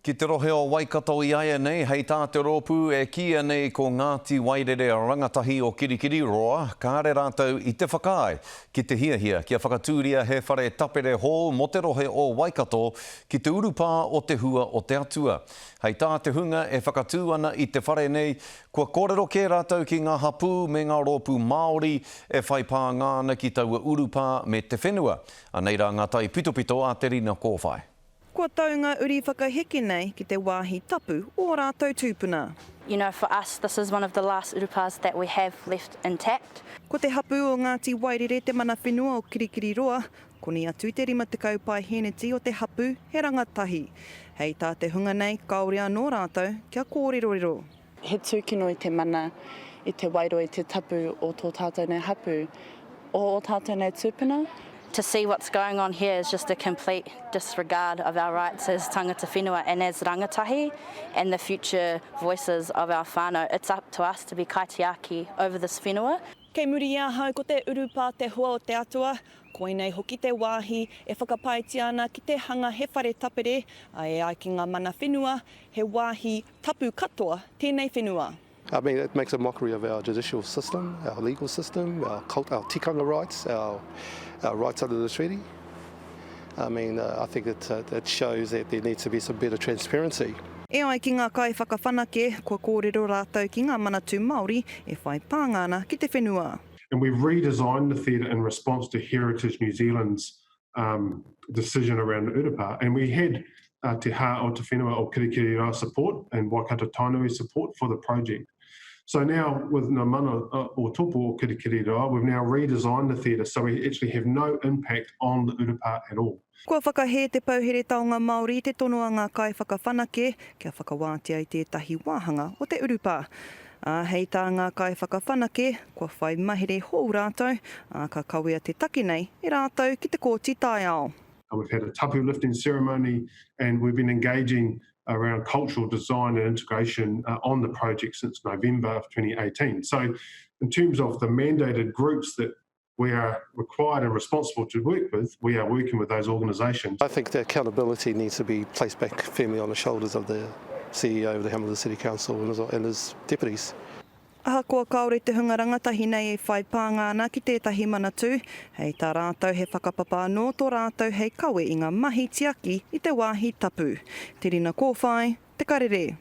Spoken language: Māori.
Ki te rohe o Waikato i aia nei, hei tā te rōpū e kia nei ko Ngāti Wairere rangatahi o Kirikiri roa, kāre rātou i te whakaai ki te hiahia, kia whakatūria he whare tapere hall mo te rohe o Waikato ki te urupā o te hua o te atua. Hei tā te hunga e whakatū ana i te whare nei, kua kōrero kē rātou ki ngā hapū me ngā rōpū Māori e whai pā ngāna ki taua urupā me te whenua. Anei rā ngā tai pitopito a te rina kōwhai. Kua taunga uri whakaheke nei ki te wāhi tapu o rātou tūpuna. You know, for us, this is one of the last urupas that we have left intact. Ko te hapu o Ngāti Wairere te mana whenua o Kirikiri roa, koni atu te rima te kaupai heneti o te hapu he rangatahi. Hei tā te hunga nei, kaore anō rātou, kia kōrerorero. He tūkino i te mana, i te wairo i te tapu o tō tātou nei hapu, o tātou nei tūpuna. To see what's going on here is just a complete disregard of our rights as tangata whenua and as rangatahi and the future voices of our whānau. It's up to us to be kaitiaki over this whenua. Kei muri ia hau ko te urupā te hua o te atua, koinei hoki te wāhi e whakapaiti ana ki te hanga he whare tapere, ai ki ngā mana whenua, he wāhi tapu katoa tēnei whenua. I mean, it makes a mockery of our judicial system, our legal system, our tikanga rights, our rights under the treaty. I mean, I think that shows that there needs to be some better transparency. E ai ki ngā kai whakawhanake, kua kōrero rātou ki ngā manatū Māori e whai pāngana ki te whenua. And we've redesigned the theatre in response to Heritage New Zealand's decision around Urupā. And we had Te Hā o Te Whenua o Kirikiri Rā support and Waikato Tainui support for the project. So now with Ngā Mana o Tōpō o Kirikiri Rā, we've now redesigned the theatre so we actually have no impact on the Urupā at all. Kua whakahe te pauhere taonga Māori te tono a ngā kai whakawhanake, kia whakawātia i tētahi wāhanga o te Urupā. Hei tā ngā kai whakawhanake, kua whai mahere hou rātou, ka kawea te take nei e rātou ki te kōti tai ao. We've had a tapu lifting ceremony and we've been engaging around cultural design and integration on the project since November of 2018. So in terms of the mandated groups that we are required and responsible to work with, we are working with those organisations. I think the accountability needs to be placed back firmly on the shoulders of the CEO of the Hamilton City Council and his deputies. Aha kua kaore te hunga rangatahi nei e whai pāngana ki tētahi manatū. Hei tā rātou he whakapapa anō tō rātou hei kawe i ngā mahi tiaki i te wāhi tapu. Te rina kōwhai, te karere.